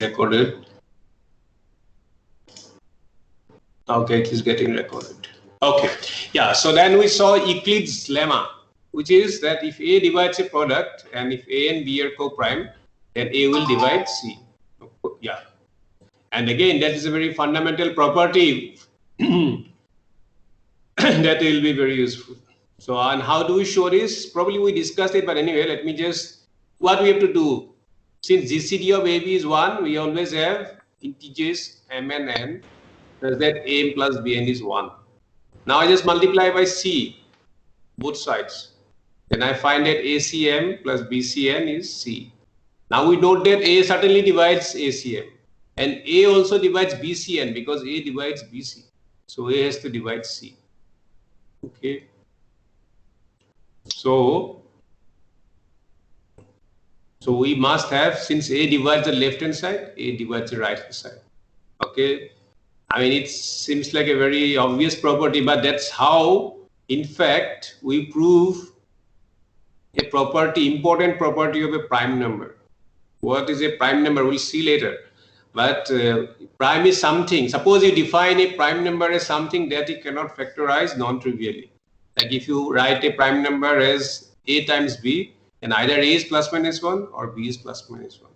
recorded. Okay, it is getting recorded. Okay, yeah, so then we saw Eclipse lemma, which is that if A divides a product and if A and B are co-prime, then A will divide C. Yeah, and again, that is a very fundamental property that will be very useful. So, and how do we show this? Probably we discussed it, but anyway, let me just, what we have to do. Since GCD of AB is 1, we always have integers m and n, such that a plus bn is 1. Now I just multiply by C, both sides. Then I find that ACM plus BCN is C. Now we note that A certainly divides ACM. And A also divides BCN because A divides BC. So A has to divide C. Okay. So we must have, since A divides the left hand side, A divides the right hand side. Okay. I mean, it seems like a very obvious property, but that's how, in fact, we prove a property, important property of a prime number. What is a prime number? We'll see later. But prime is something. Suppose you define a prime number as something that you cannot factorize non-trivially. Like if you write a prime number as A times B, then either A is plus minus 1 or B is plus minus 1.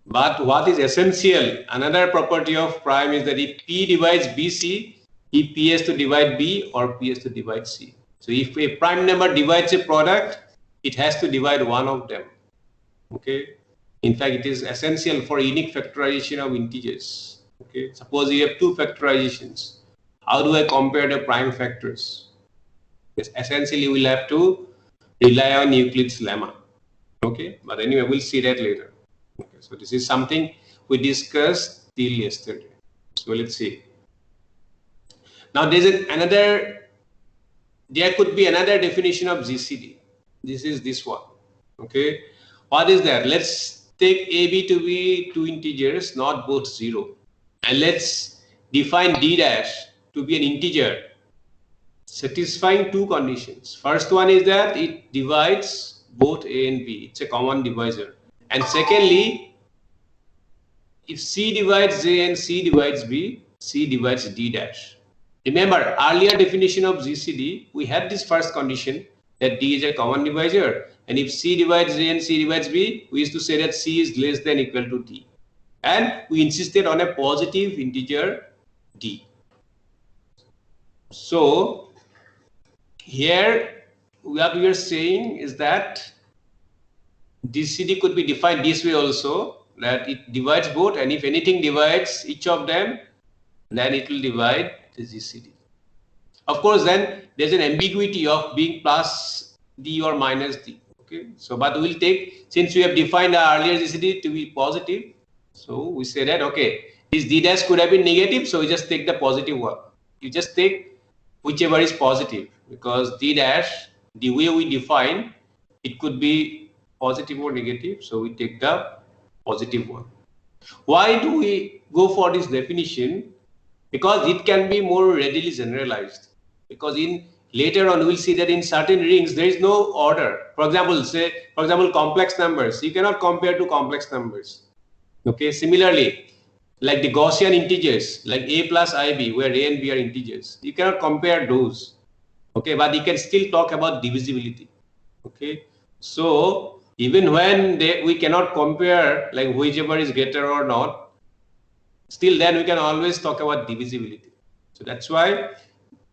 But what is essential, another property of prime is that if P divides BC, if P has to divide B or P has to divide C. So if a prime number divides a product, it has to divide one of them. Okay. In fact, it is essential for unique factorization of integers. Okay. Suppose you have two factorizations. How do I compare the prime factors? Yes, essentially, we'll have to rely on Euclid's lemma. Okay. But anyway, we'll see that later. Okay, so this is something we discussed till yesterday. So let's see. Now there could be another definition of GCD. This is this one. Okay, what is that? Let's take AB to be two integers, not both 0, and let's define D dash to be an integer satisfying two conditions. First one is that it divides both A and B. It's a common divisor. And secondly, if C divides A and C divides B, C divides D dash. Remember, earlier definition of GCD, we had this first condition that D is a common divisor. And if C divides A and C divides B, we used to say that C is less than equal to D. And we insisted on a positive integer D. So, here, what we are saying is that GCD could be defined this way also, that it divides both, and if anything divides each of them, then it will divide the GCD. Of course, then there's an ambiguity of being plus D or minus D. Okay, so but we'll take, since we have defined our earlier GCD to be positive, so we say that okay, this D dash could have been negative, so we just take the positive one. You just take whichever is positive, because D dash, the way we define, it could be positive or negative, so we take the positive one. Why do we go for this definition? Because it can be more readily generalized. Because in later on we'll see that in certain rings there is no order. For example, complex numbers. You cannot compare two complex numbers. Okay. Similarly, like the Gaussian integers, like A plus IB, where A and B are integers, you cannot compare those. Okay, but you can still talk about divisibility. Okay, so even when we cannot compare like whichever is greater or not, still then we can always talk about divisibility. So that's why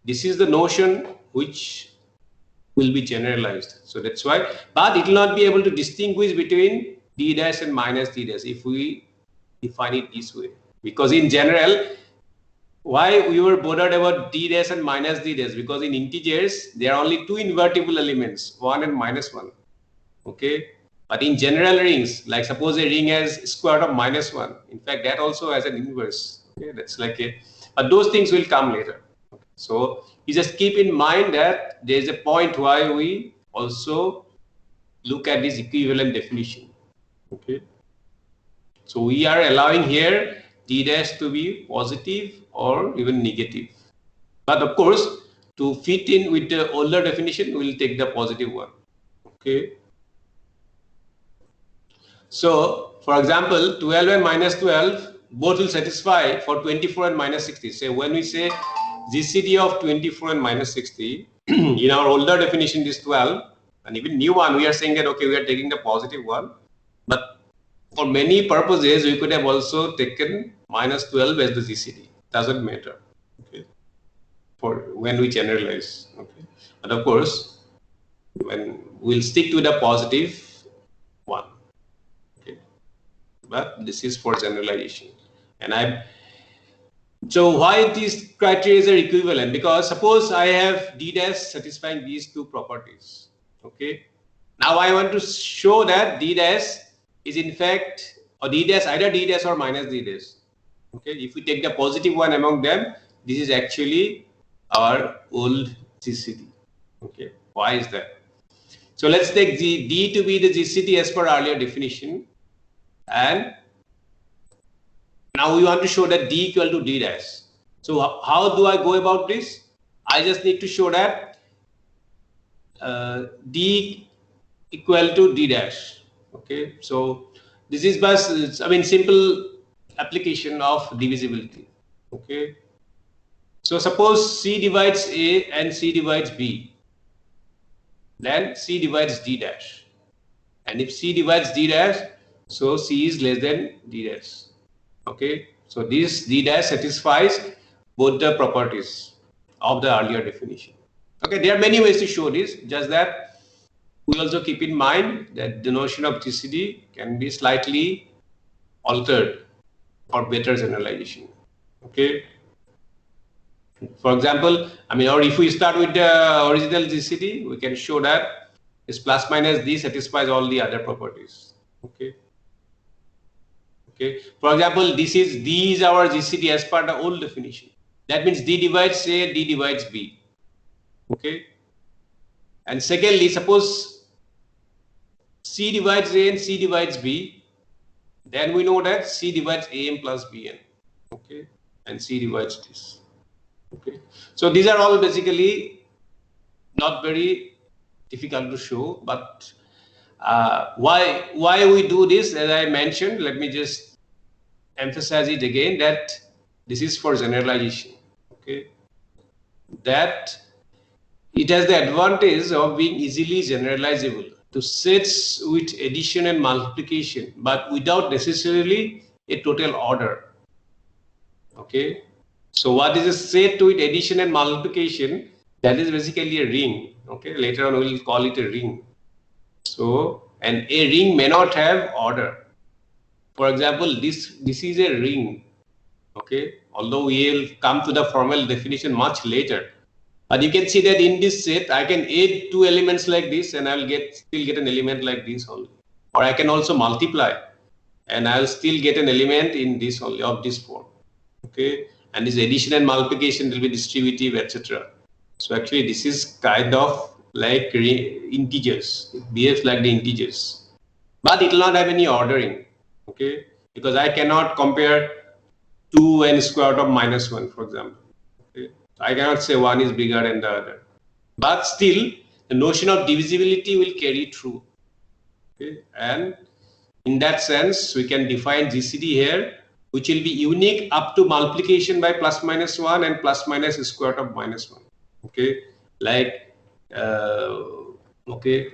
this is the notion which will be generalized. So that's why, but it will not be able to distinguish between D dash and minus D dash if we define it this way. Because in general, why we were bothered about D dash and minus D dash? Because in integers, there are only two invertible elements, 1 and minus 1. Okay, but in general rings, like suppose a ring has square root of minus 1. In fact, that also has an inverse. Okay, that's like but those things will come later. Okay. So you just keep in mind that there is a point why we also look at this equivalent definition. Okay, so we are allowing here D dash to be positive or even negative. But of course, to fit in with the older definition, we will take the positive one. Okay. So for example, 12 and minus 12 both will satisfy for 24 and minus 60. So when we say GCD of 24 and minus 60, in our older definition is 12, and even new one, we are saying that, okay, we are taking the positive one. But for many purposes, we could have also taken minus 12 as the GCD. Doesn't matter, okay, for when we generalize. Okay, but of course, when we'll stick to the positive one. Okay, but this is for generalization. And so why these criteria are equivalent? Because suppose I have D dash satisfying these two properties. Okay, now I want to show that D dash is in fact, or D dash, either D dash or minus D dash. Okay, if we take the positive one among them, this is actually our old GCD. Okay, why is that? So let's take D to be the GCD as per earlier definition, and now we want to show that D equal to D dash. So how do I go about this? I just need to show that D equal to D dash. Okay, so this is just, I mean, simple application of divisibility. Okay, so suppose C divides A and C divides B, then C divides D dash, and if C divides D dash, so C is less than D dash. Okay, so this D dash satisfies both the properties of the earlier definition. Okay, there are many ways to show this, just that we also keep in mind that the notion of GCD can be slightly altered for better generalization. Okay, for example, I mean, or if we start with the original GCD, we can show that this plus minus D satisfies all the other properties. Okay. Okay. For example, D is our GCD as per the old definition. That means D divides A, D divides B. Okay. And secondly, suppose C divides A and C divides B, then we know that C divides AM plus BN. Okay. And C divides this. Okay. So these are all basically not very difficult to show, but why we do this, as I mentioned, let me just emphasize it again, that this is for generalization. Okay, that it has the advantage of being easily generalizable to sets with addition and multiplication, but without necessarily a total order. Okay, so what is a set with addition and multiplication? That is basically a ring. Okay, later on we will call it a ring. So, and a ring may not have order. For example, this is a ring. Okay, although we will come to the formal definition much later, but you can see that in this set I can add two elements like this, and I'll still get an element like this only, or I can also multiply, and I'll still get an element in this only of this form. Okay, and this addition and multiplication will be distributive, etc. So actually, this is kind of like integers. It behaves like the integers, but it will not have any ordering. Okay, because I cannot compare 2 and square root of minus 1, for example. Okay, I cannot say one is bigger than the other, but still the notion of divisibility will carry through. Okay, and in that sense, we can define GCD here, which will be unique up to multiplication by plus minus 1 and plus minus square root of minus 1. Okay, like okay,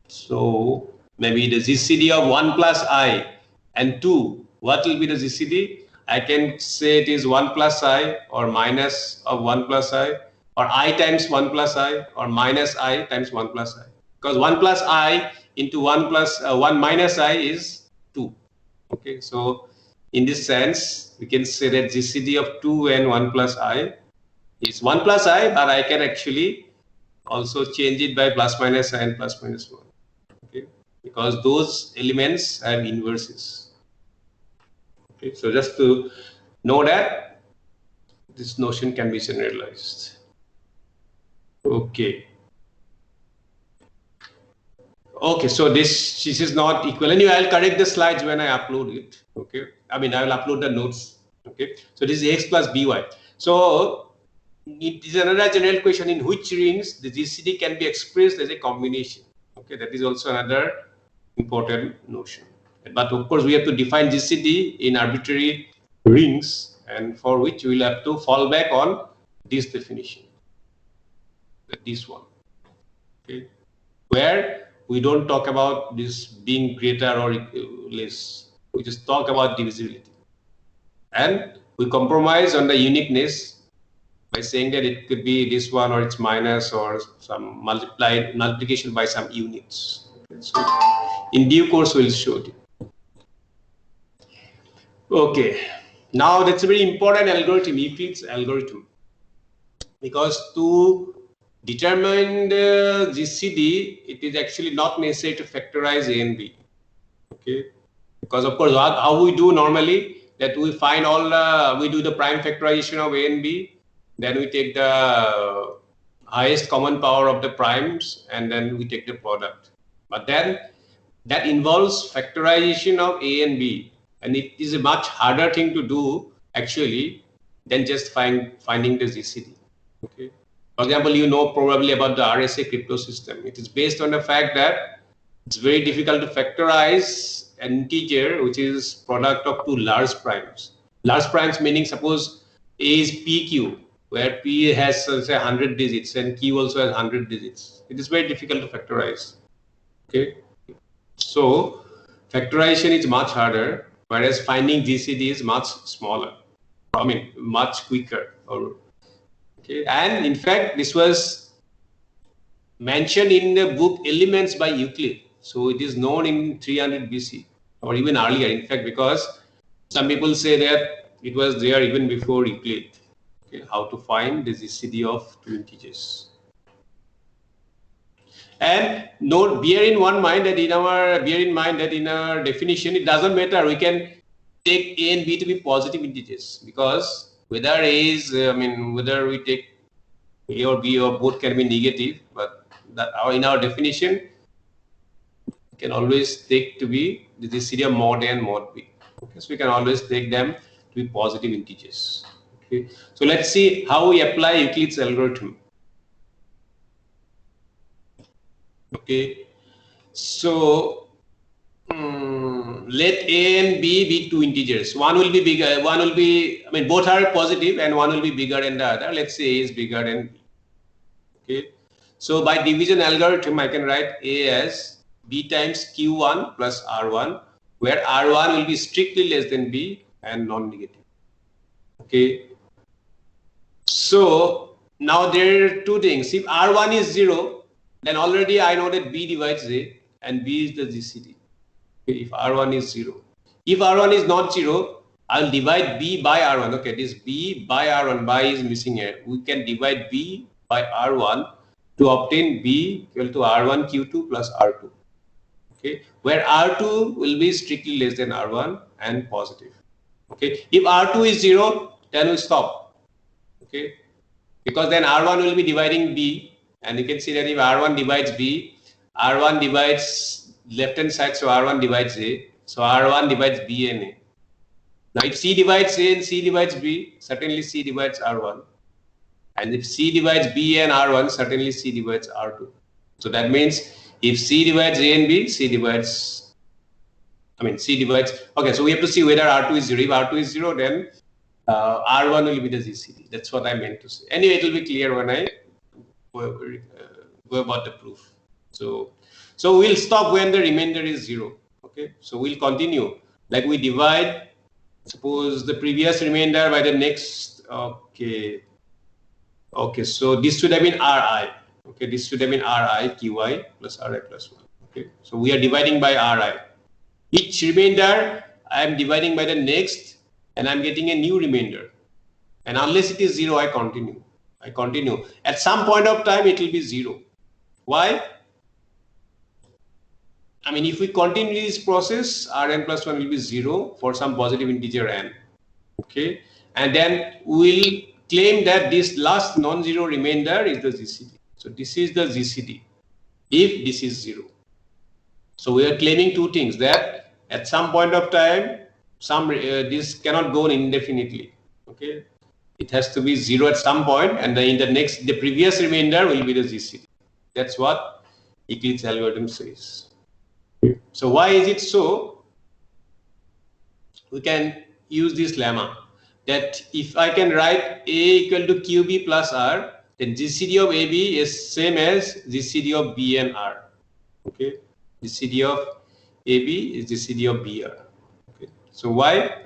so maybe the GCD of 1 plus I and 2, what will be the GCD? I can say it is 1 plus I, or minus of 1 plus I, or I times 1 plus I, or minus I times 1 plus I, because 1 plus I into 1 minus I is 2. Okay, so in this sense, we can say that GCD of 2 and 1 plus I is 1 plus I, but I can actually also change it by plus minus I and plus minus 1. Okay, because those elements have inverses. Okay, so just to know that this notion can be generalized. Okay. Okay, so this is not equal. Anyway, I'll correct the slides when I upload it. Okay, I mean I will upload the notes. Okay, so this is x plus by. So it is another general question: in which rings the GCD can be expressed as a combination? Okay, that is also another important notion. But of course, we have to define GCD in arbitrary rings, and for which we will have to fall back on this definition, this one, okay, where we don't talk about this being greater or less. We just talk about divisibility, and we compromise on the uniqueness by saying that it could be this one, or it's minus, or some multiplication by some units. Okay, so in due course, we'll show it. Okay, now that's a very important algorithm, Euclid's algorithm, because to determine the GCD, it is actually not necessary to factorize A and B. Okay, because of course, how we do normally, that we find all, we do the prime factorization of A and B, then we take the highest common power of the primes, and then we take the product. But then that involves factorization of A and B, and it is a much harder thing to do actually than just finding the GCD. Okay. For example, you know probably about the RSA crypto system. It is based on the fact that it's very difficult to factorize an integer which is product of two large primes. Large primes meaning, suppose A is PQ, where P has say 100 digits and Q also has 100 digits. It is very difficult to factorize. Okay. So factorization is much harder, whereas finding GCD is much smaller. I mean, much quicker. Okay. And in fact, this was mentioned in the book Elements by Euclid. So it is known in 300 BC or even earlier, in fact, because some people say that it was there even before Euclid. Okay, how to find the GCD of two integers. And note, bear in mind that in our definition, it doesn't matter. We can take A and B to be positive integers, because whether A is, whether we take A or B or both can be negative, but that in our definition, we can always take to be the GCD of mod A and mod B. Okay, so we can always take them to be positive integers. Okay, so let's see how we apply Euclid's algorithm. Okay, so let A and B be two integers. One will be bigger, one will be, both are positive and one will be bigger than the other. Let's say A is bigger than B. Okay, so by division algorithm, I can write A as B times Q1 plus R1, where R1 will be strictly less than B and non-negative. Okay, so now there are two things. If R1 is 0, then already I know that B divides A and B is the GCD. Okay, if R1 is 0. If R1 is not 0, I'll divide B by R1. Okay, this B by R1, by is missing here. We can divide B by R1 to obtain B equal to R1 Q2 plus R2. Okay, where R2 will be strictly less than R1 and positive. Okay, if R2 is 0, then we stop. Okay, because then R1 will be dividing B, and you can see that if R1 divides B, R1 divides left hand side, so R1 divides A, so R1 divides B and A. Now if C divides A and C divides B, certainly C divides R1, and if C divides B and R1, certainly C divides R2. So that means if C divides A and B, C divides, okay, so we have to see whether R2 is 0. If R2 is 0, then R1 will be the GCD. That's what I meant to say. Anyway, it will be clear when I go about the proof. So we'll stop when the remainder is 0. Okay, so we'll continue. Like we divide, suppose the previous remainder by the next. Okay, so this should have been Ri. Okay, this should have been Ri Qi plus Ri plus 1. Okay, so we are dividing by Ri. Each remainder I am dividing by the next, and I'm getting a new remainder. And unless it is 0, I continue. At some point of time, it will be 0. Why? If we continue this process, Rn plus 1 will be 0 for some positive integer n. Okay, and then we'll claim that this last non-zero remainder is the GCD. So this is the GCD if this is 0. So we are claiming two things, that at some point of time, this cannot go on indefinitely. Okay, it has to be 0 at some point, and then the previous remainder will be the GCD. That's what Euclid's algorithm says. So why is it so? we can use this lemma that if I can write A equal to QB plus R, then GCD of AB is same as GCD of B and R. Okay, GCD of AB is GCD of BR. Okay, so why?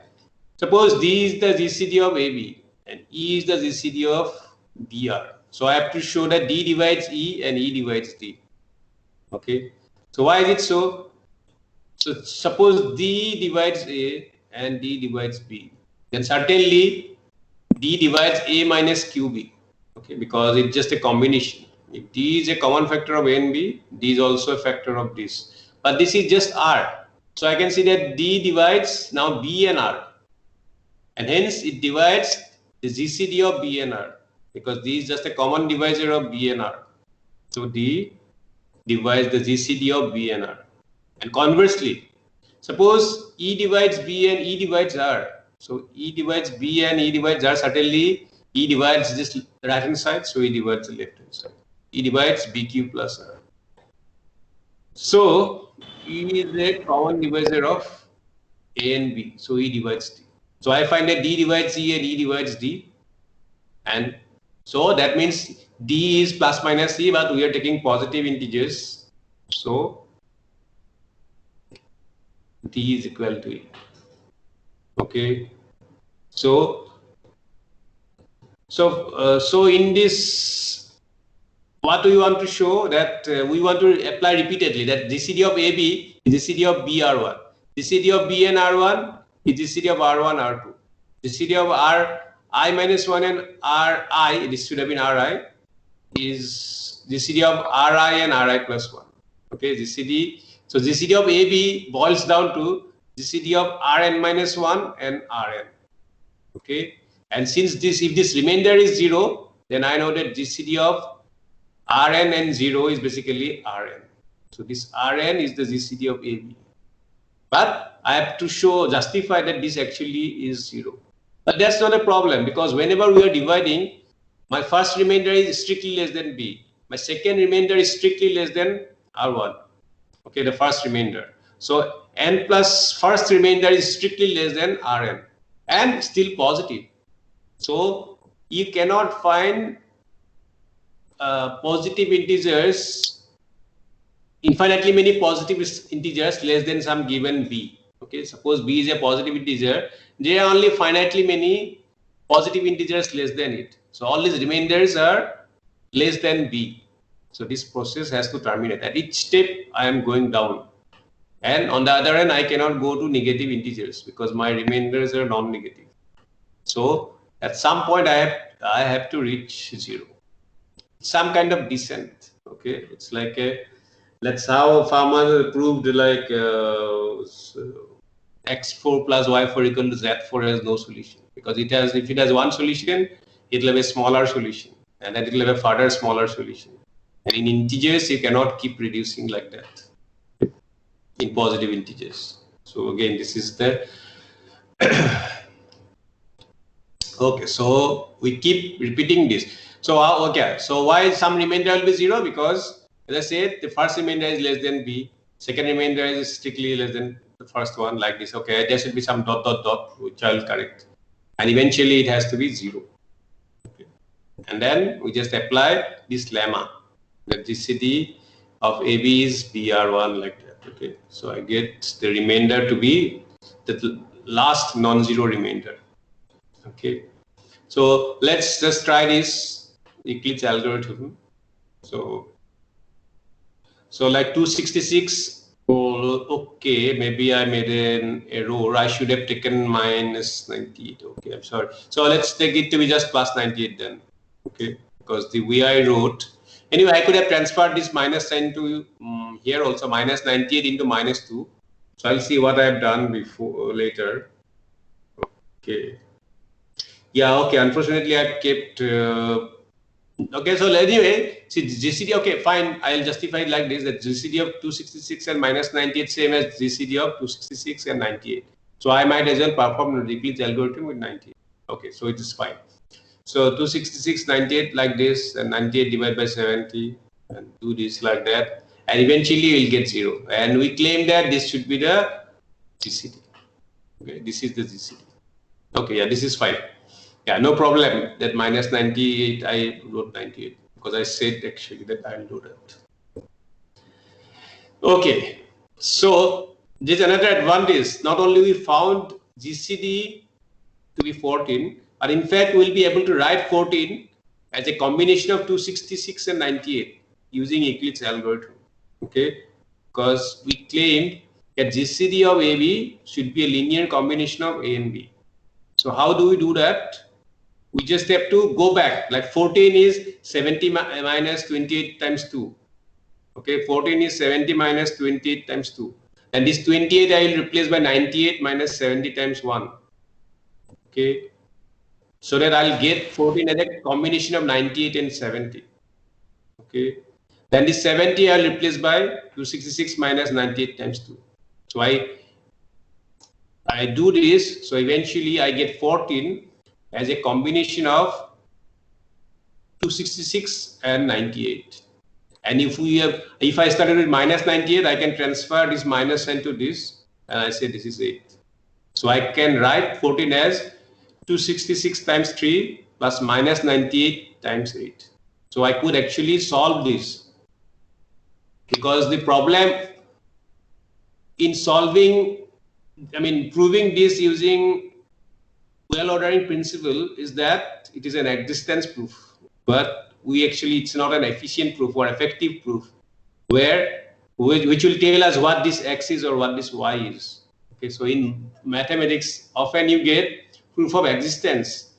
Suppose D is the GCD of AB and E is the GCD of BR. So I have to show that D divides E and E divides D. Okay, so why is it so? So suppose D divides A and D divides B, then certainly D divides A minus QB. Okay, because it's just a combination. If D is a common factor of A and B, D is also a factor of this. But this is just R. So I can see that D divides now B and R. And hence it divides the GCD of B and R, because D is just a common divisor of B and R. So D divides the GCD of B and R. And conversely, suppose E divides B and E divides R. So E divides B and E divides R. Certainly E divides this right hand side, so E divides the left hand side. E divides BQ plus R. So E is a common divisor of A and B. So E divides D. So I find that D divides E and E divides D. And so that means D is plus minus E, but we are taking positive integers. So D is equal to E. Okay. So in this, what do we want to show? That we want to apply repeatedly that GCD of AB is GCD of BR1. GCD of B and R1 is GCD of R1, R2. GCD of Ri minus 1 and Ri, this should have been Ri, is GCD of Ri and Ri plus 1. Okay, GCD. So GCD of AB boils down to GCD of Rn minus 1 and Rn. Okay, and since this, if this remainder is 0, then I know that GCD of Rn and 0 is basically Rn. So this Rn is the GCD of AB. But I have to justify that this actually is 0. But that's not a problem, because whenever we are dividing, my first remainder is strictly less than B. My second remainder is strictly less than R1. Okay, the first remainder. So n plus first remainder is strictly less than Rn and still positive. So you cannot find positive integers, infinitely many positive integers less than some given B. Okay, suppose B is a positive integer, there are only finitely many positive integers less than it. So all these remainders are less than B. So this process has to terminate. At each step, I am going down. And on the other hand, I cannot go to negative integers because my remainders are non-negative. So at some point, I have to reach 0. Some kind of descent. Okay, it's like that's how Farmer proved like x4 plus y4 equal to z4 has no solution, because it has, if it has one solution, it will have a smaller solution, and then it will have a further smaller solution. And in integers, you cannot keep reducing like that in positive integers. So again, this is the okay. So we keep repeating this. So okay. So why some remainder will be 0? Because as I said, the first remainder is less than B. Second remainder is strictly less than the first one, like this. Okay, there should be some dot dot dot, which I'll correct, and eventually it has to be 0. Okay. And then we just apply this lemma. The GCD of AB is BR1 like that. Okay, so I get the remainder to be the last non-zero remainder. Okay, so let's just try this Eclipse algorithm. So like 266. Oh, okay, maybe I made an error. I should have taken minus 98. Okay, I'm sorry. So let's take it to be just plus 98 then. Okay, because the way I wrote. Anyway, I could have transferred this minus sign to here also, minus 98 into minus 2. So I'll see what I have done before later. Okay. Yeah, okay. Unfortunately, I've kept. Okay, so anyway, see GCD. Okay, fine. I'll justify it like this: that GCD of 266 and minus 98 same as GCD of 266 and 98. So I might as well perform the Eclipse algorithm with 98. Okay, so it is fine. So 266, 98 like this, and 98 divided by 70, and do this like that, and eventually we'll get 0. And we claim that this should be the GCD. Okay, this is the GCD. Okay, yeah, this is fine. Yeah, no problem. That minus 98, I wrote 98 because I said actually that I'll do that. Okay, so there's another advantage. Not only we found GCD to be 14, but in fact we'll be able to write 14 as a combination of 266 and 98 using Eclipse algorithm. Okay, because we claimed that GCD of AB should be a linear combination of A and B. So how do we do that? We just have to go back. Like 14 is 70 minus 28 times 2. Okay, 14 is 70 minus 28 times 2. And this 28 I will replace by 98 minus 70 times 1. Okay, so that I'll get 14 as a combination of 98 and 70. Okay, then this 70 I'll replace by 266 minus 98 times 2. So I do this, so eventually I get 14 as a combination of 266 and 98. And if I started with minus 98, I can transfer this minus sign to this, and I say this is 8. So I can write 14 as 266 times 3 plus minus 98 times 8. So I could actually solve this, because the problem in proving this using well ordering principle is that it is an existence proof, but it's not an efficient proof or effective proof which will tell us what this X is or what this Y is. Okay, so in mathematics, often you get proof of existence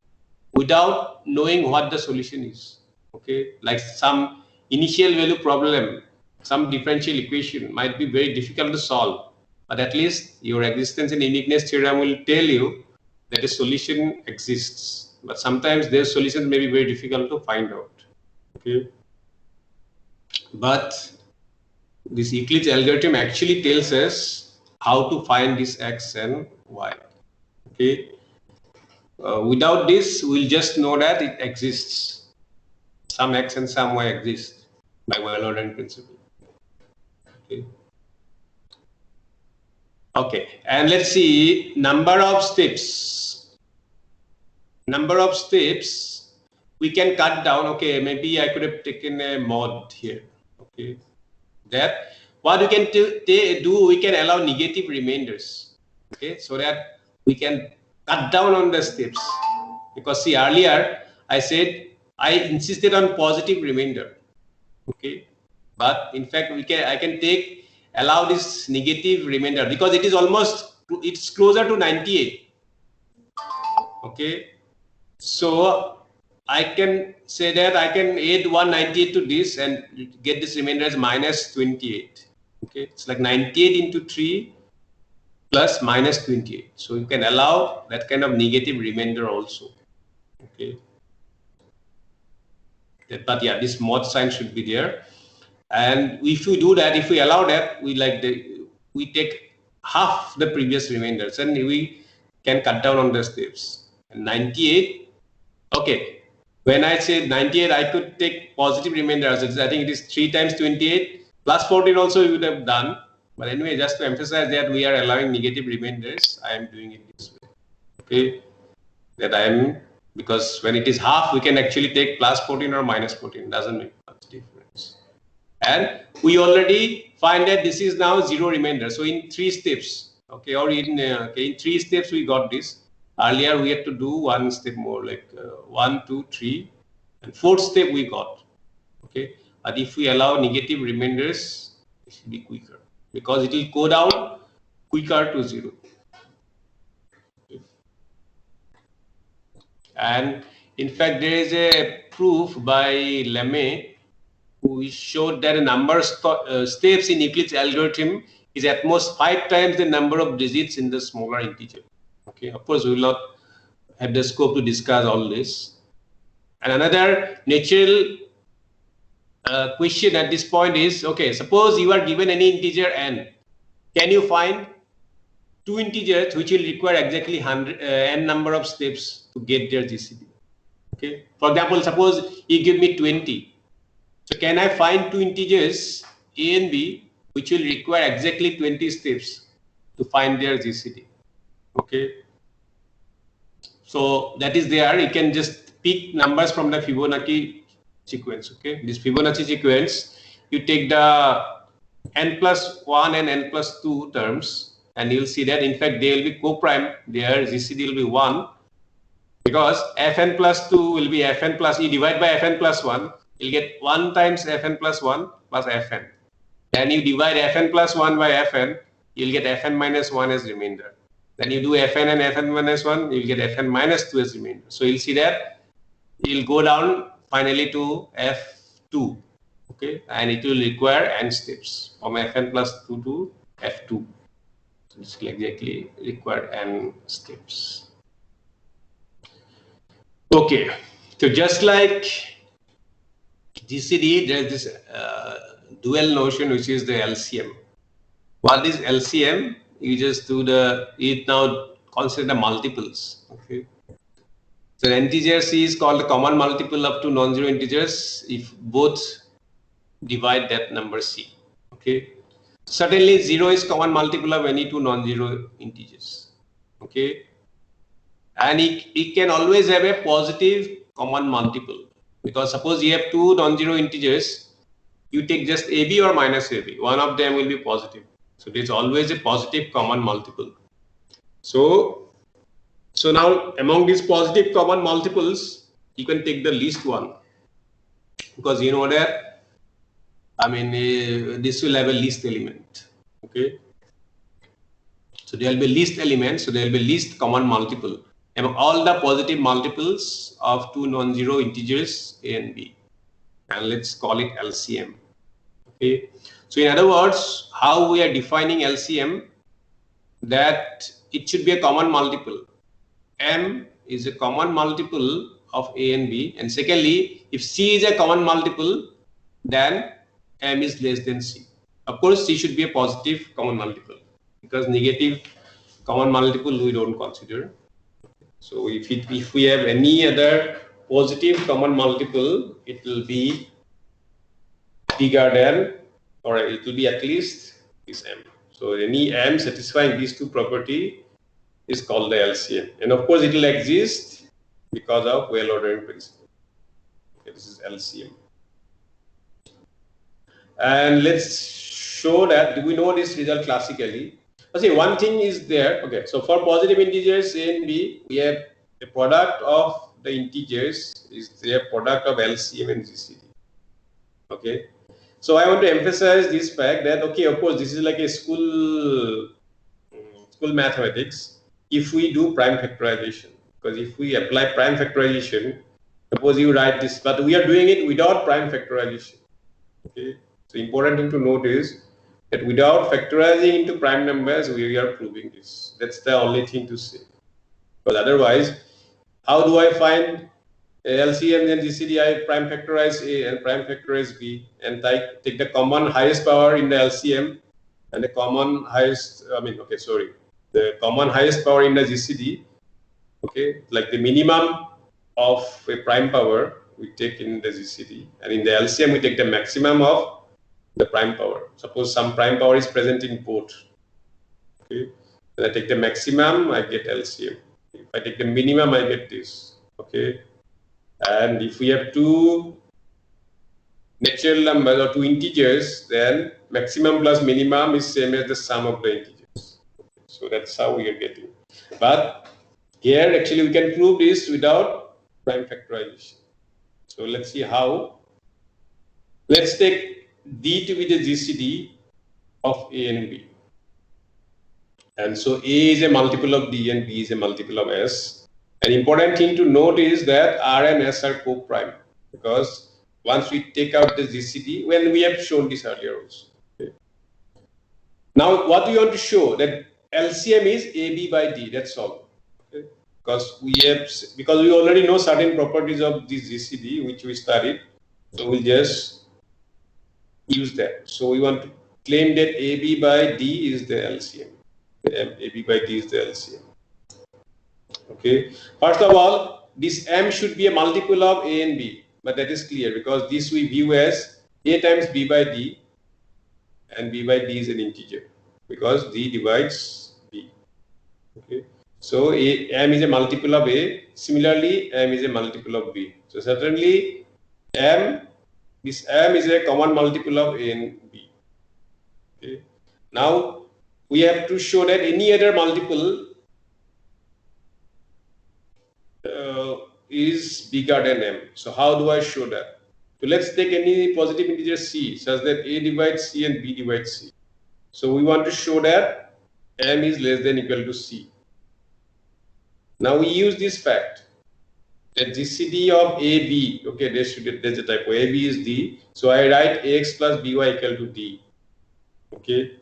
without knowing what the solution is. Okay, like some initial value problem, some differential equation might be very difficult to solve, but at least your existence and uniqueness theorem will tell you that a solution exists. But sometimes their solutions may be very difficult to find out. Okay, but this Eclipse algorithm actually tells us how to find this X and Y. Okay, without this, we'll just know that it exists. Some X and some Y exist by well-ordered principle. Okay. Okay, and let's see number of steps. Number of steps we can cut down. Okay, maybe I could have taken a mod here. Okay, that what we can do, we can allow negative remainders. Okay, so that we can cut down on the steps, because see, earlier I said I insisted on positive remainder. Okay, but in fact I can allow this negative remainder, because it's closer to 98. Okay, so I can say that I can add 198 to this and get this remainder as minus 28. Okay, it's like 98 into 3 plus minus 28. So you can allow that kind of negative remainder also. Okay, but yeah, this mod sign should be there. And if we do that, if we allow that, we take half the previous remainders and we can cut down on the steps. And 98, okay, when I say 98, I could take positive remainders. I think it is 3 times 28 plus 14 also we would have done. But anyway, just to emphasize that we are allowing negative remainders, I am doing it this way. Okay, because when it is half, we can actually take plus 14 or minus 14, doesn't make much difference. And we already find that this is now 0 remainder. So in 3 steps, okay, or in 3 steps we got this. Earlier we had to do 1 step more, like 1, 2, 3, and 4th step we got. Okay, but if we allow negative remainders, it should be quicker, because it will go down quicker to 0. Okay. And in fact, there is a proof by lemma who showed that a number of steps in Eclipse algorithm is at most 5 times the number of digits in the smaller integer. Okay, of course, we will not have the scope to discuss all this. And another natural question at this point is, okay, suppose you are given any integer n. Can you find 2 integers which will require exactly n number of steps to get their GCD? Okay, for example, suppose you give me 20. So can I find 2 integers A and B which will require exactly 20 steps to find their GCD? Okay. So that is there. You can just pick numbers from the Fibonacci sequence. Okay. This Fibonacci sequence, you take the n+1 and n+2 terms, and you'll see that in fact they will be co-prime. Their GCD will be 1 because fn+2 will be fn plus, you divide by fn+1, you'll get 1 times fn+1 plus fn. Then you divide fn+1 by fn, you'll get fn-1 as remainder. Then you do fn and fn-1, you'll get fn-2 as remainder. So you'll see that you'll go down finally to f2. Okay, and it will require n steps from fn+2 to f2. So this will exactly require n steps. Okay, so just like GCD, there is this dual notion which is the LCM. What is LCM? You just do it now consider the multiples. Okay. So integer C is called the common multiple of two non-zero integers if both divide that number C. Okay. Certainly 0 is common multiple of any two non-zero integers. Okay. And it can always have a positive common multiple, because suppose you have two non-zero integers, you take just AB or minus AB, one of them will be positive. So there's always a positive common multiple. So now among these positive common multiples, you can take the least one, because you know that, I mean, this will have a least element. Okay. So there will be least element, so there will be least common multiple among all the positive multiples of two non-zero integers A and B. And let's call it LCM. Okay. So in other words, how we are defining LCM, that it should be a common multiple. M is a common multiple of A and B. And secondly, if C is a common multiple, then M is less than C. Of course, C should be a positive common multiple, because negative common multiple we don't consider. So if we have any other positive common multiple, it will be bigger than, or it will be at least this M. So any M satisfying these two properties is called the LCM. And of course, it will exist because of well-ordering principle. Okay, this is LCM. And let's show that, do we know this result classically? See, one thing is there. Okay, so for positive integers A and B, we have the product of the integers is their product of LCM and GCD. Okay, so I want to emphasize this fact that, okay, of course, this is like a school mathematics. If we do prime factorization, because if we apply prime factorization, suppose you write this, but we are doing it without prime factorization. Okay, so important thing to note is that without factorizing into prime numbers, we are proving this. That's the only thing to say. Because otherwise, how do I find LCM and GCD? I prime factorize A and prime factorize B, and I take the common highest power in the LCM and the common highest, the common highest power in the GCD. Okay, like the minimum of a prime power we take in the GCD, and in the LCM we take the maximum of the prime power. Suppose some prime power is present in both. Okay, when I take the maximum, I get LCM. If I take the minimum, I get this. Okay, and if we have two natural numbers or two integers, then maximum plus minimum is same as the sum of the integers. So that's how we are getting. But here actually we can prove this without prime factorization. So let's see how. Let's take D to be the GCD of A and B. And so A is a multiple of D and B is a multiple of S. An important thing to note is that R and S are co-prime, because once we take out the GCD, when we have shown this earlier also. Okay. Now what we want to show, that LCM is AB by D, that's all. Okay. Because we already know certain properties of this GCD which we studied, so we'll just use that. So we want to claim that AB by D is the LCM. AB by D is the LCM. Okay. First of all, this M should be a multiple of A and B, but that is clear because this we view as A times B by D, and B by D is an integer because D divides B. Okay. So M is a multiple of A. Similarly, M is a multiple of B. So certainly this M is a common multiple of A and B. Okay. Now we have to show that any other multiple is bigger than M. So how do I show that? So let's take any positive integer C such that A divides C and B divides C. So we want to show that M is less than equal to C. Now we use this fact that GCD of AB, okay, there's a typo, AB is D. So I write AX plus BY equal to D. Okay.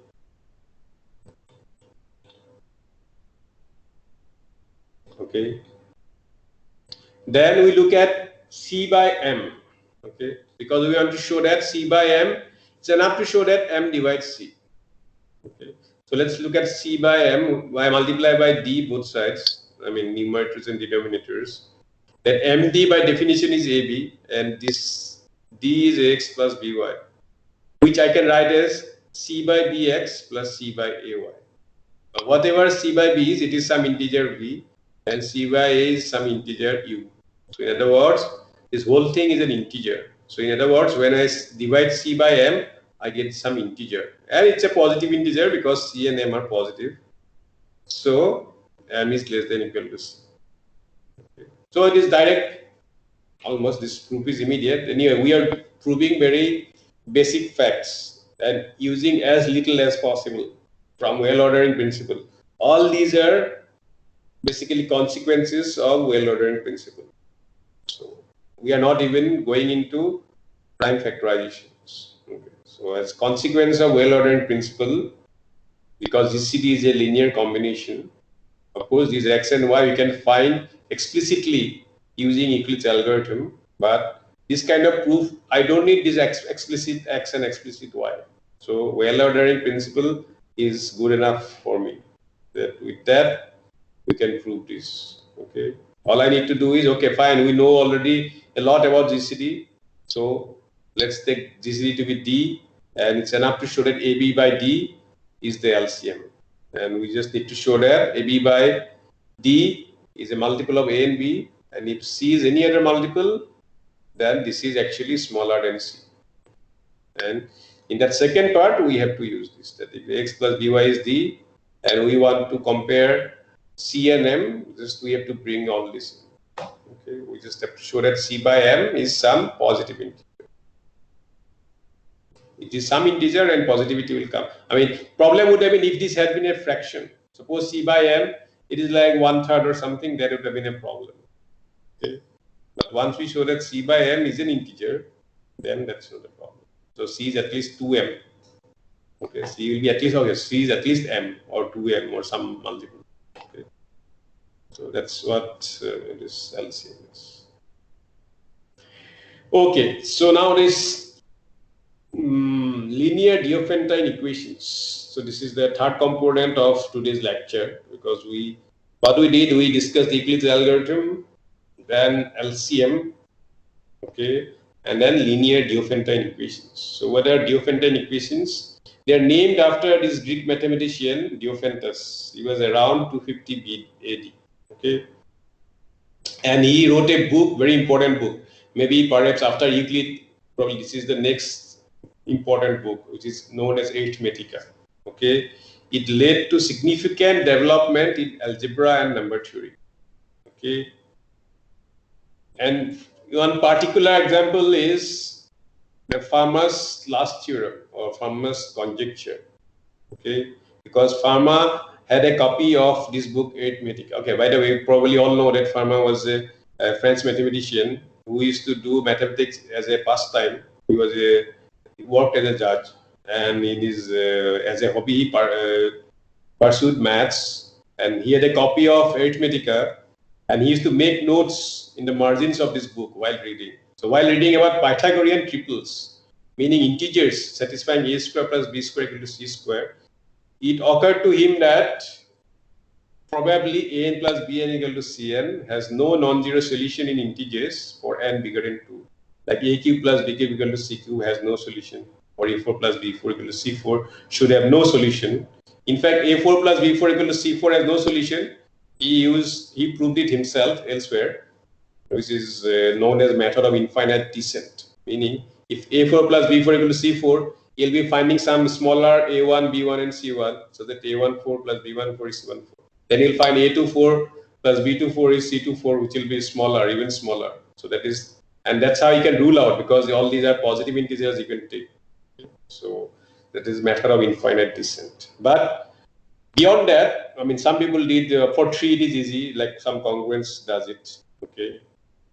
Okay. Then we look at C by M. Okay. Because we want to show that C by M, it's enough to show that M divides C. Okay. So let's look at C by M. I multiply by D both sides. I mean numerators and denominators. That MD by definition is AB, and this D is AX plus BY, which I can write as C by BX plus C by AY. Whatever C by B is, it is some integer V, and C by A is some integer U. So in other words, this whole thing is an integer. So in other words, when I divide C by M, I get some integer, and it's a positive integer because C and M are positive. So M is less than equal to C. Okay. So it is direct. Almost this proof is immediate. Anyway, we are proving very basic facts and using as little as possible from well ordering principle. All these are basically consequences of well ordering principle. So we are not even going into prime factorizations. Okay. So as consequence of well ordering principle, because GCD is a linear combination, of course these x and y we can find explicitly using Eclipse algorithm, but this kind of proof, I don't need this explicit x and explicit y. So well ordering principle is good enough for me. That with that we can prove this. Okay. All I need to do is, okay, fine, we know already a lot about GCD. So let's take GCD to be D, and it's enough to show that AB by D is the LCM. And we just need to show that AB by D is a multiple of A and B, and if C is any other multiple, then this is actually smaller than C. And in that second part, we have to use this, that if X plus BY is D, and we want to compare C and M, just we have to bring all this in. Okay, we just have to show that C by M is some positive integer. It is some integer and positivity will come. I mean, problem would have been if this had been a fraction. Suppose C by M, it is like 1/3 or something, that would have been a problem. Okay. But once we show that C by M is an integer, then that's not a problem. So C is at least 2M. Okay, C will be at least, okay, C is at least M or 2M or some multiple. Okay. So that's what this LCM is. Okay, so now this linear Geofentane equations. So this is the third component of today's lecture, because what we did, we discussed the Eclipse algorithm, then LCM, okay, and then linear Geofentane equations. So what are Geofentane equations? They are named after this Greek mathematician Geophantus. He was around 250 AD, okay, and he wrote a book, very important book. Maybe perhaps after Euclid, probably this is the next important book, which is known as Arithmetica. Okay, it led to significant development in algebra and number theory. Okay, and one particular example is the Fermat's last theorem or Fermat's conjecture. Okay, because Fermat had a copy of this book Arithmetica. Okay, by the way, you probably all know that Fermat was a French mathematician who used to do mathematics as a pastime. He worked as a judge, and in his as a hobby he pursued maths, and he had a copy of Arithmetica, and he used to make notes in the margins of this book while reading. So while reading about Pythagorean triples, meaning integers satisfying a square plus b square equal to c square, it occurred to him that probably an plus bn equal to cn has no non-zero solution in integers for n bigger than 2. Like a cube plus b cube equal to c cube has no solution, or a4 plus b4 equal to c4 should have no solution In fact, A4 plus B4 equal to C4 has no solution. He proved it himself elsewhere, which is known as method of infinite descent. Meaning, if A4 plus B4 equal to C4, you'll be finding some smaller A1, B1, and C1, so that A14 plus B14 is C14. Then you'll find A24 plus B24 is C24, which will be smaller, even smaller. So that is, and that's how you can rule out, because all these are positive integers you can take. So that is method of infinite descent. But beyond that, I mean, some people did for 3 it is easy, like some congruence does it. Okay,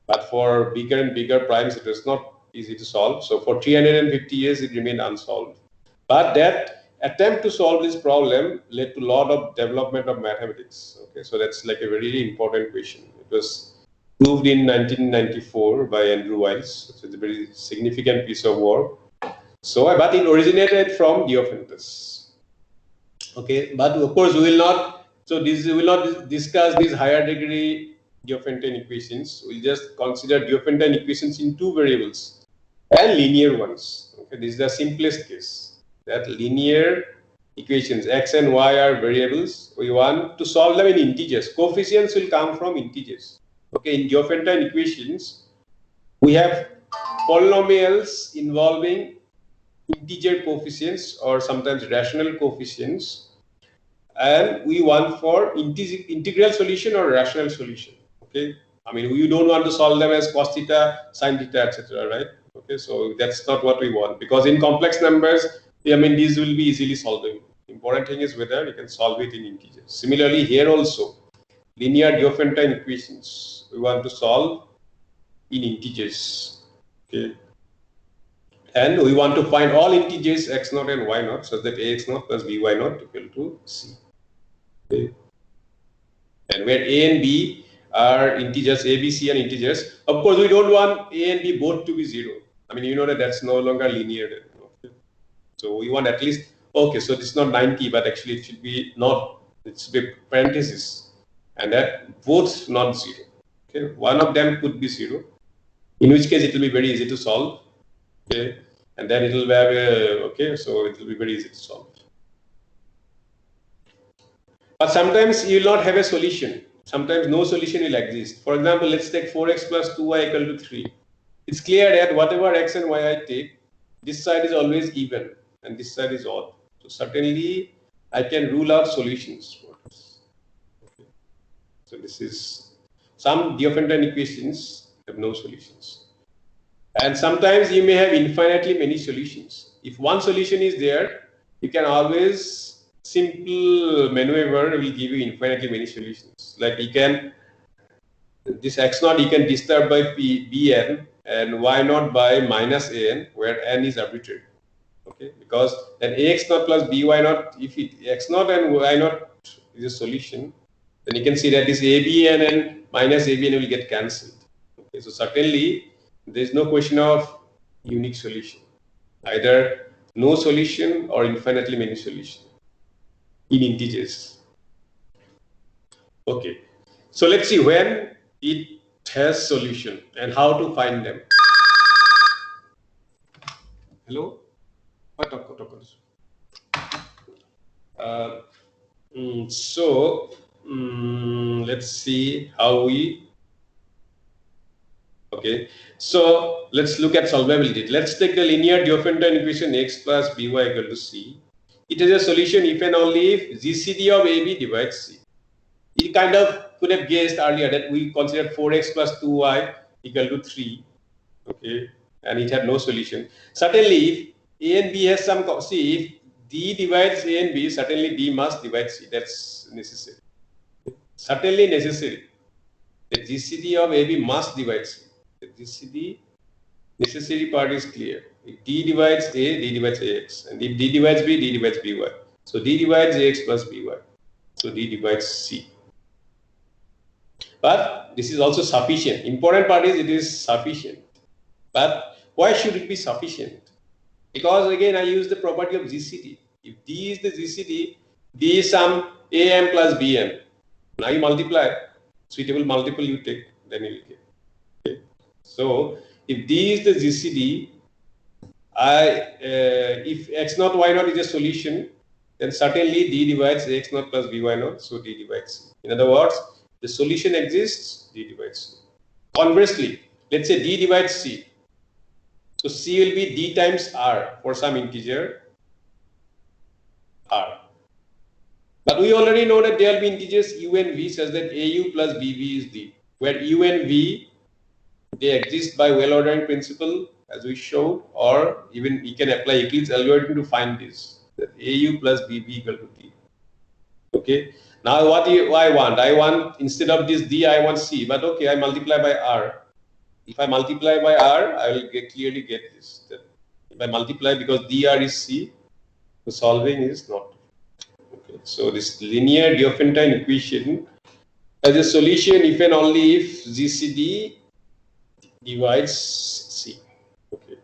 but for bigger and bigger primes, it is not easy to solve. So for 350 years, it remained unsolved. But that attempt to solve this problem led to a lot of development of mathematics. Okay, so that's like a very important question. It was proved in 1994 by Andrew Wiles. So it's a very significant piece of work. So, but it originated from Geofentane. Okay, but of course we will not. So we will not discuss these higher degree Geofentane equations. We'll just consider Geofentane equations in 2 variables and linear ones. Okay, this is the simplest case. That linear equations x and y are variables. We want to solve them in integers. Coefficients will come from integers. Okay, in Geofentane equations, we have polynomials involving integer coefficients or sometimes rational coefficients, and we want for integral solution or rational solution. Okay, I mean, we don't want to solve them as cos theta, sin theta, etc. Right? Okay, so that's not what we want, because in complex numbers, I mean, these will be easily solvable. Important thing is whether you can solve it in integers. Similarly, here also, linear Geofentane equations we want to solve in integers. Okay, and we want to find all integers x0 and y0 such that ax0 plus by0 equal to c. Okay. And where a and b are integers, a, b, c are integers. Of course, we don't want a and b both to be 0. I mean, you know that that's no longer linear. Okay. So we want at least, okay, so this is not 90, but actually it should be not, it should be parenthesis, and that both not 0. Okay, one of them could be 0, in which case it will be very easy to solve. Okay, and then it will have a, okay, so it will be very easy to solve. But sometimes you will not have a solution. Sometimes no solution will exist. For example, let's take 4x plus 2y equal to 3. It's clear that whatever x and y I take, this side is always even and this side is odd. So certainly I can rule out solutions for this. Okay. So this is, some Geofentane equations have no solutions. And sometimes you may have infinitely many solutions. If one solution is there, you can always, simple maneuver will give you infinitely many solutions. Like you can, this x0 you can disturb by bn and y0 by minus an, where n is arbitrary. Okay, because then ax0 plus by0, if it x0 and y0 is a solution, then you can see that this abn and minus abn will get cancelled. Okay, so certainly there is no question of unique solution, either no solution or infinitely many solutions in integers. Okay, so let's see when it has solution and how to find them. Hello? Let's see how we. Okay, so let's look at solvability. Let's take the linear Geofentane equation x plus by equal to c. It has a solution if and only if GCD of AB divides C. You kind of could have guessed earlier that we considered 4x plus 2y equal to 3. Okay, and it had no solution. Certainly, if A and B has some, see, if D divides A and B, certainly D must divide C. That's necessary. Certainly necessary. The GCD of AB must divide C. The GCD necessary part is clear. If D divides A, D divides AX. And if D divides B, D divides BY. So D divides AX plus BY. So D divides C. But this is also sufficient. Important part is it is sufficient. But why should it be sufficient? Because again, I use the property of GCD. If D is the GCD, D is some AM plus BM. Now you multiply, suitable multiple you take, then you will get. Okay. So if D is the GCD, if x0 y0 is a solution, then certainly D divides X naught plus By naught, so D divides C. In other words, the solution exists, D divides C. Conversely, let's say D divides C. So C will be D times R for some integer R. But we already know that there will be integers U and V such that AU plus BV is D, where U and V, they exist by well ordering principle as we showed, or even we can apply Eclipse algorithm to find this, that AU plus BV equal to D. Okay. Now what I want? I want, instead of this D, I want C, but okay, I multiply by R. If I multiply by R, I will clearly get this. That if I multiply, because dr is C, the solving is not. Okay. So this linear Geofentane equation has a solution if and only if GCD divides C. Okay.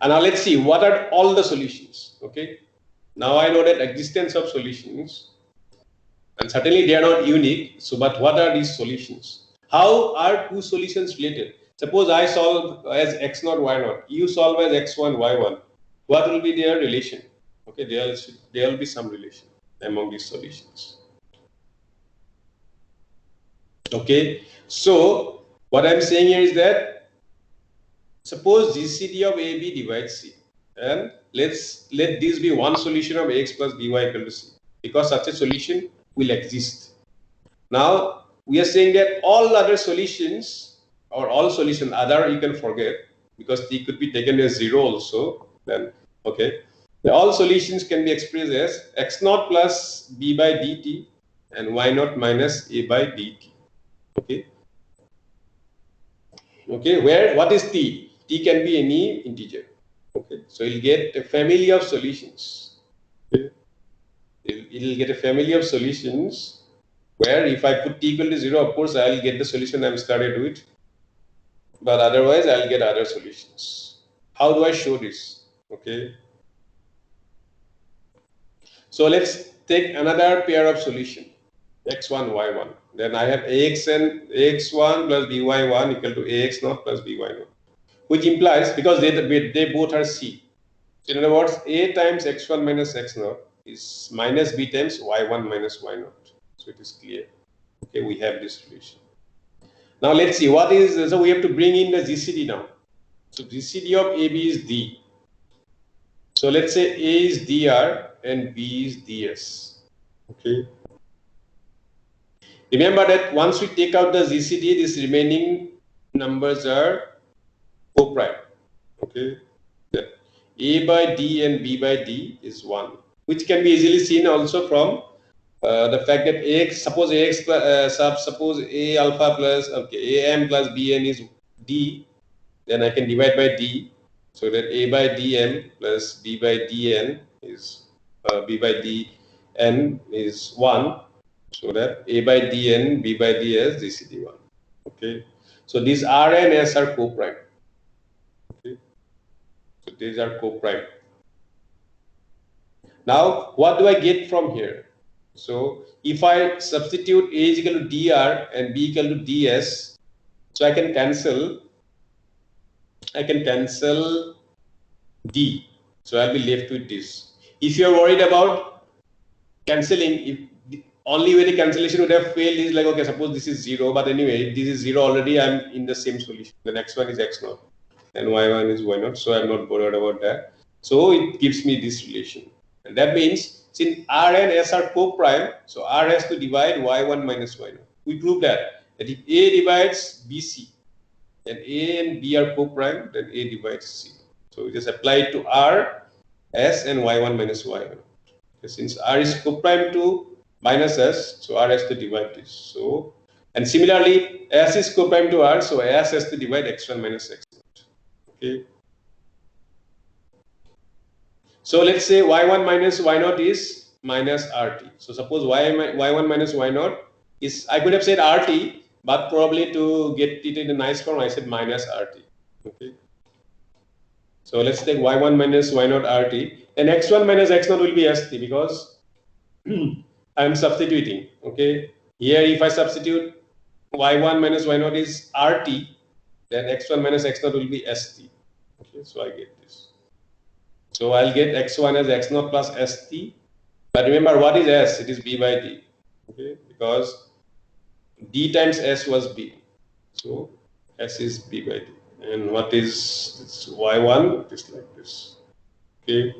And now let's see what are all the solutions. Okay. Now I know that existence of solutions, and certainly they are not unique. So, but what are these solutions? How are two solutions related? Suppose I solve as x naught y naught, you solve as x1 y1. What will be their relation? Okay, there will be some relation among these solutions. Okay, so what I'm saying here is that suppose GCD of AB divides C, and let this be one solution of X plus BY equal to C, because such a solution will exist. Now we are saying that all other solutions, or all solution other, you can forget, because T could be taken as 0 also. Then okay, all solutions can be expressed as x naught plus b by dt and y naught minus a by dt. Okay. Okay, where what is T? T can be any integer. Okay, so you'll get a family of solutions. Okay. It'll get a family of solutions where if I put T equal to 0, of course I'll get the solution I'm started with, but otherwise I'll get other solutions. How do I show this? Okay, so let's take another pair of solution, x1 y1. Then I have ax and ax1 plus by1 equal to ax naught plus by naught, which implies, because they both are C. So in other words, a times x1 minus x naught is minus b times y1 minus y naught. So it is clear. Okay, we have this relation. Now let's see what is, so we have to bring in the GCD now. So GCD of AB is D. So let's say A is dr and B is ds. Okay. Remember that once we take out the GCD, these remaining numbers are co-prime. Okay. That A by D and B by D is 1, which can be easily seen also from the fact that AX, suppose AX suppose A alpha plus, okay, AM plus BN is D, then I can divide by D, so that A by dm plus B by dn is B by dn is 1, so that A by dn, B by ds, GCD 1. Okay, so these R and S are co-prime. Okay, so these are co-prime. Now, what do I get from here? So if I substitute A is equal to dr and B equal to ds, so I can cancel D. So I'll be left with this. If you're worried about cancelling, if the only way the cancellation would have failed is like, okay, suppose this is 0, but anyway, this is 0 already, I'm in the same solution. The next one is x naught and y1 is y naught, so I'm not bothered about that. So it gives me this relation. And that means since R and S are co-prime, so R has to divide y1 minus y0. We proved that if A divides BC, then A and B are co-prime, then A divides C. So we just apply it to R, S, and y1 minus y1. Since R is co-prime to minus S, so R has to divide this. So, and similarly, S is co-prime to R, so S has to divide x1 minus x0. Okay. So let's say y1 minus y0 is minus RT. So suppose y1 minus y0 is, I could have said RT, but probably to get it in a nice form, I said minus RT. Okay. So let's take y1 minus y0 RT, and x1 minus x0 will be ST, because I'm substituting. Okay. Here, if I substitute y1 minus y0 is RT, then x1 minus x0 will be ST. Okay. So I get this. So I'll get x1 as x0 plus st. But remember, what is s? It is b by d. Okay, because d times s was b. So s is b by d. And what is y1? It is like this. Okay.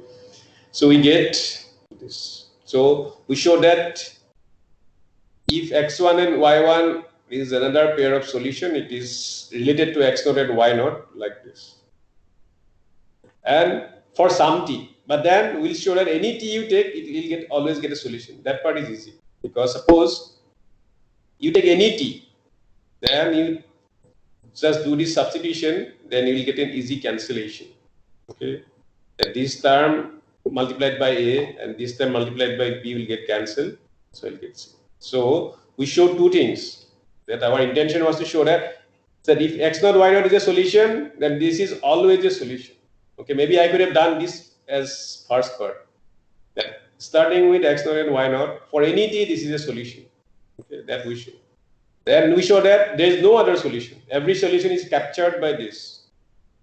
So we get this. So we show that if x1 and y1 is another pair of solution, it is related to x0 and y0 like this. And for some t, but then we'll show that any t you take, it will always get a solution. That part is easy, because suppose you take any t, then you just do this substitution, then you will get an easy cancellation. Okay, that this term multiplied by a and this term multiplied by b will get cancelled, so I'll get c. So we showed two things. That our intention was to show that if x0 y0 is a solution, then this is always a solution. Okay, maybe I could have done this as first part. That starting with x0 and y0, for any t, this is a solution. Okay, that we show. Then we show that there is no other solution. Every solution is captured by this.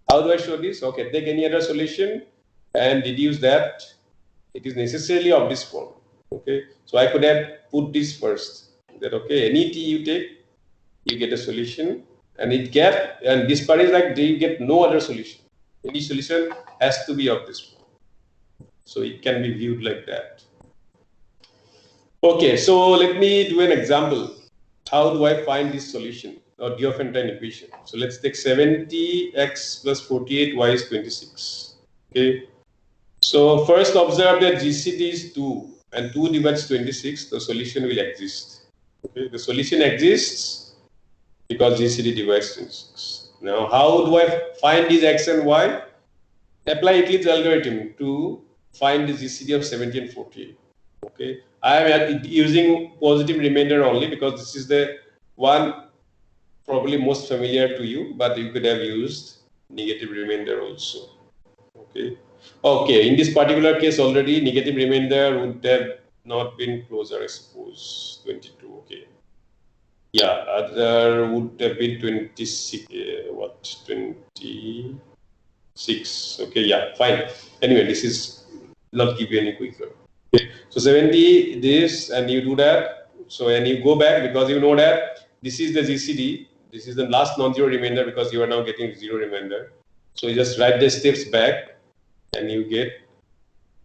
How do I show this? Okay, take any other solution and deduce that it is necessarily of this form. Okay, so I could have put this first. That okay, any t you take, you get a solution, and this part is like you get no other solution. Any solution has to be of this form. So it can be viewed like that. Okay, so let me do an example. How do I find this solution or Geofentane equation? So let's take 70x plus 48y is 26. Okay. So first observe that GCD is 2 and 2 divides 26, the solution will exist. Okay. The solution exists because GCD divides 26. Now how do I find these x and y? Apply Eclipse algorithm to find the GCD of 70 and 48. Okay, I am using positive remainder only because this is the one probably most familiar to you, but you could have used negative remainder also. Okay. Okay, in this particular case already negative remainder would have not been closer, I suppose. 22. Okay. Yeah, other would have been 26. What? 26. Okay, yeah, fine. Anyway, this is not give you any quicker. Okay. So 70 this and you do that. So and you go back because you know that this is the GCD. This is the last non-zero remainder because you are now getting zero remainder. So you just write the steps back and you get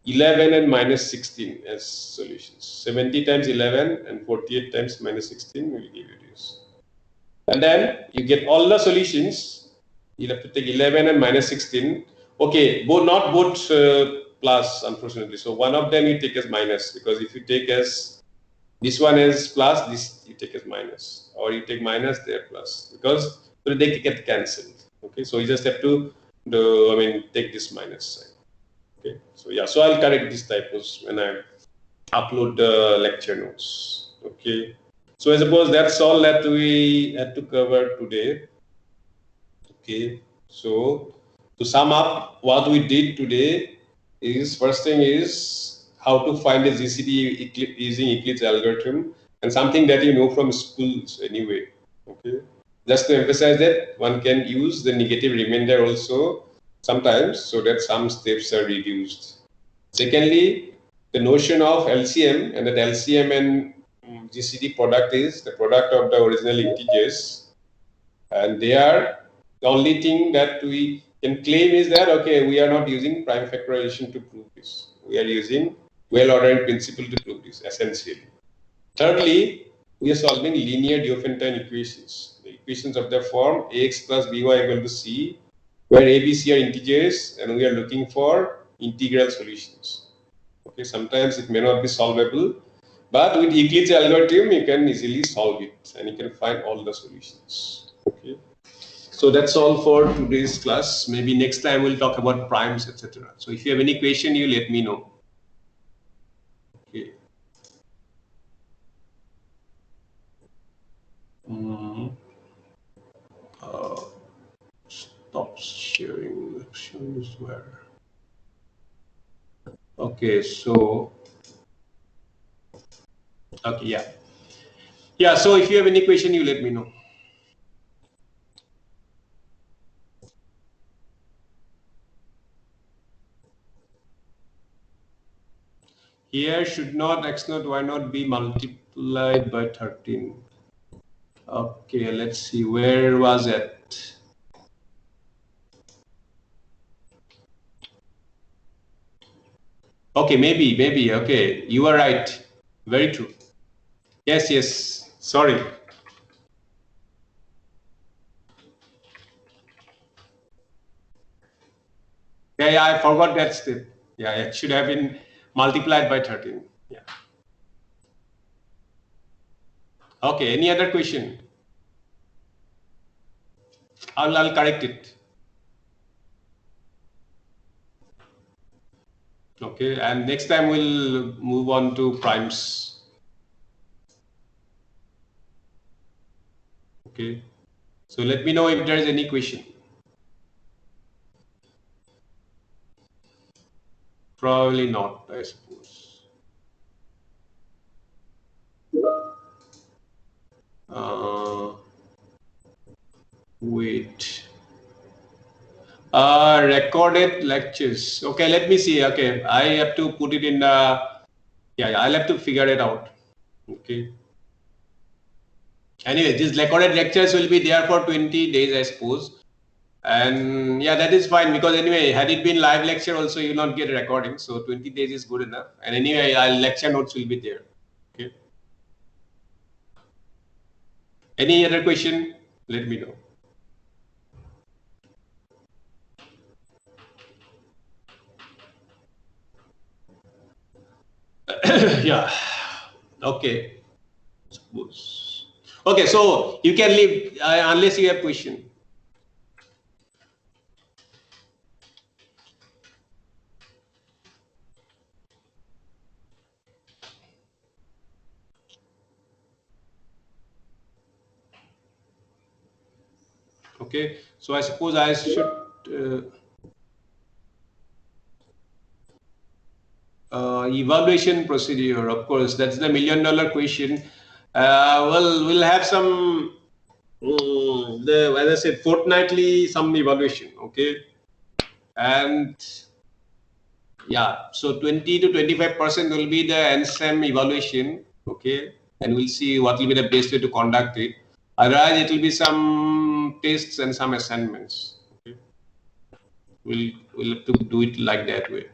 11 and minus 16 as solutions. 70 times 11 and 48 times minus 16 will give you this. And then you get all the solutions. You'll have to take 11 and minus 16. Okay, not both plus, unfortunately. So one of them you take as minus, because if you take as this one as plus, this you take as minus, or you take minus there plus, because they get cancelled. Okay, so you just have to take this minus sign. Okay, so yeah, so I'll correct these typos when I upload the lecture notes. Okay, so I suppose that's all that we had to cover today. Okay, so to sum up, what we did today is, first thing is how to find a GCD using Eclipse algorithm, and something that you know from schools anyway. Okay, just to emphasize that one can use the negative remainder also sometimes, so that some steps are reduced. Secondly, the notion of LCM, and that LCM and GCD product is the product of the original integers, and they are the only thing that we can claim is that, okay, we are not using prime factorization to prove this. We are using well-ordered principle to prove this, essentially. Thirdly, we are solving linear Geofentane equations. The equations of the form ax plus by equal to c, where a, b, c are integers, and we are looking for integral solutions. Okay, sometimes it may not be solvable, but with Eclipse algorithm, you can easily solve it, and you can find all the solutions. Okay. So that's all for today's class. Maybe next time we'll talk about primes, etc. So if you have any question, you let me know. Okay. Stop sharing. Sharing is where? Okay. So. Okay. Yeah. Yeah. So if you have any question, you let me know. Here should not x naught y naught be multiplied by 13. Okay, let's see, where was it? Okay, maybe, okay, you are right. Very true. Yes, sorry. Yeah, I forgot that step. Yeah, it should have been multiplied by 13. Yeah. Okay, any other question? I'll correct it. Okay, and next time we'll move on to primes. Okay, so let me know if there is any question. Probably not, I suppose. Uh, Wait. Recorded lectures. Okay, let me see. Okay, I have to put it in the. Yeah, I'll have to figure it out. Okay. Anyway, these recorded lectures will be there for 20 days, I suppose. And yeah, that is fine because anyway, had it been live lecture also, you will not get a recording. So 20 days is good enough. And anyway, our lecture notes will be there. Okay. Any other question? Let me know. Yeah. Okay. Suppose. Okay, so you can leave unless you have question. Okay, so I suppose I should evaluation procedure. Of course, that's the $1,000,000 question. Well, we'll have some as I said, fortnightly some evaluation. Okay, and yeah, so 20 to 25% will be the NSEM evaluation. Okay, and we'll see what will be the best way to conduct it. Otherwise, it will be some tests and some assignments. Okay, we'll have to do it like that way.